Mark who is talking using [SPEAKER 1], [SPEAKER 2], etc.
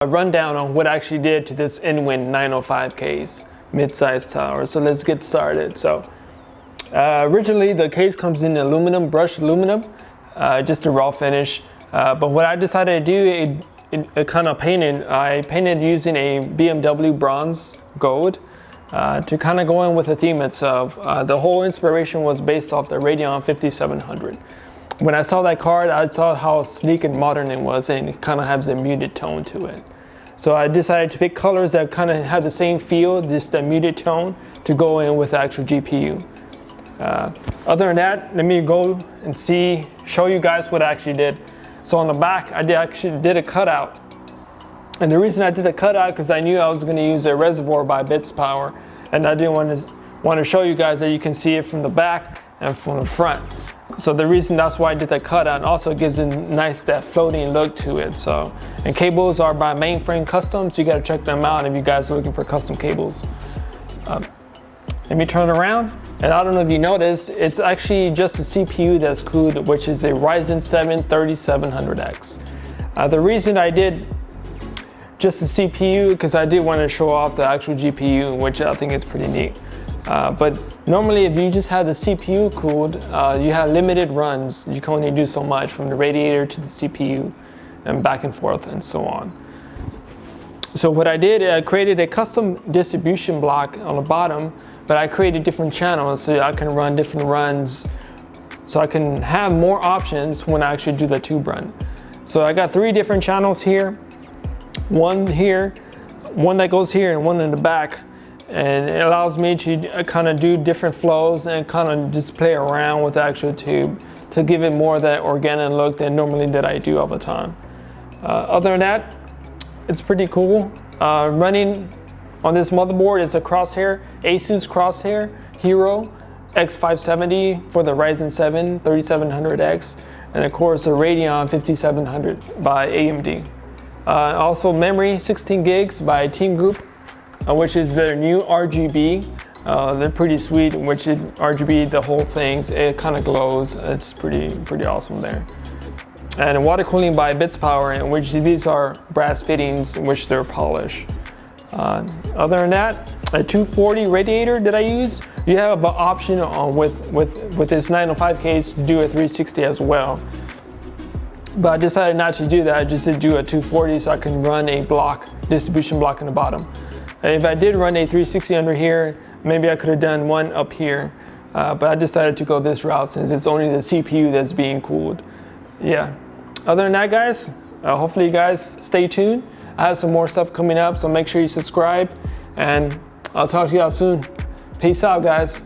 [SPEAKER 1] A rundown on what I actually did to this INWIN 905 case mid-size tower. So let's get started. So originally the case comes in aluminum, brushed aluminum, just a raw finish. But what I decided to do, it kind of painted. I painted using a BMW bronze gold to kind of go in with the theme itself. The whole inspiration was based off the Radeon 5700. When I saw that card, I saw how sleek and modern it was, and it kind of has a muted tone to it. So I decided to pick colors that kind of have the same feel, just a muted tone, to go in with the actual GPU. Other than that, let me go and show you guys what I actually did. So on the back, I actually did a cutout. And the reason I did a cutout because I knew I was going to use a reservoir by BITSPOWER, and I didn't want to show you guys that you can see it from the back and from the front. So the reason that's why I did that cutout, and also gives a nice that floating look to it. So, and cables are by MAINFRAME Custom, so you got to check them out if you guys are looking for custom cables. Let me turn it around, and I don't know if you noticed, it's actually just a CPU that's cooled, which is a Ryzen 7 3700X. The reason I did just the CPU, because I did want to show off the actual GPU, which I think is pretty neat. But normally if you just have the CPU cooled, you have limited runs. You can only do so much from the radiator to the CPU and back and forth and so on. So what I did, I created a custom distribution block on the bottom, but I created different channels so I can run different runs, so I can have more options when I actually do the tube run. So I got 3 different channels here, one here, one that goes here, and one in the back. And it allows me to kind of do different flows and kind of just play around with the actual tube to give it more of that organic look than normally that I do all the time. Other than that, it's pretty cool. Running on this motherboard is a crosshair, ASUS crosshair Hero X570 for the Ryzen 7 3700X, and of course a Radeon 5700 by AMD. Also memory 16 gigs by TEAMGROUP, which is their new RGB. They're pretty sweet, which is RGB, the whole thing, it kind of glows. It's pretty awesome there. And water cooling by BITSPOWER, in which these are brass fittings, in which they're polished. Other than that, a 240 radiator that I use. You have an option with this 905 case to do a 360 as well. But I decided not to do that. I just did do a 240 so I can run a distribution block in the bottom. If I did run a 360 under here, maybe I could have done one up here, but I decided to go this route since it's only the CPU that's being cooled. Yeah. Other than that, guys, hopefully you guys stay tuned. I have some more stuff coming up, so make sure you subscribe, and I'll talk to y'all soon. Peace out, guys.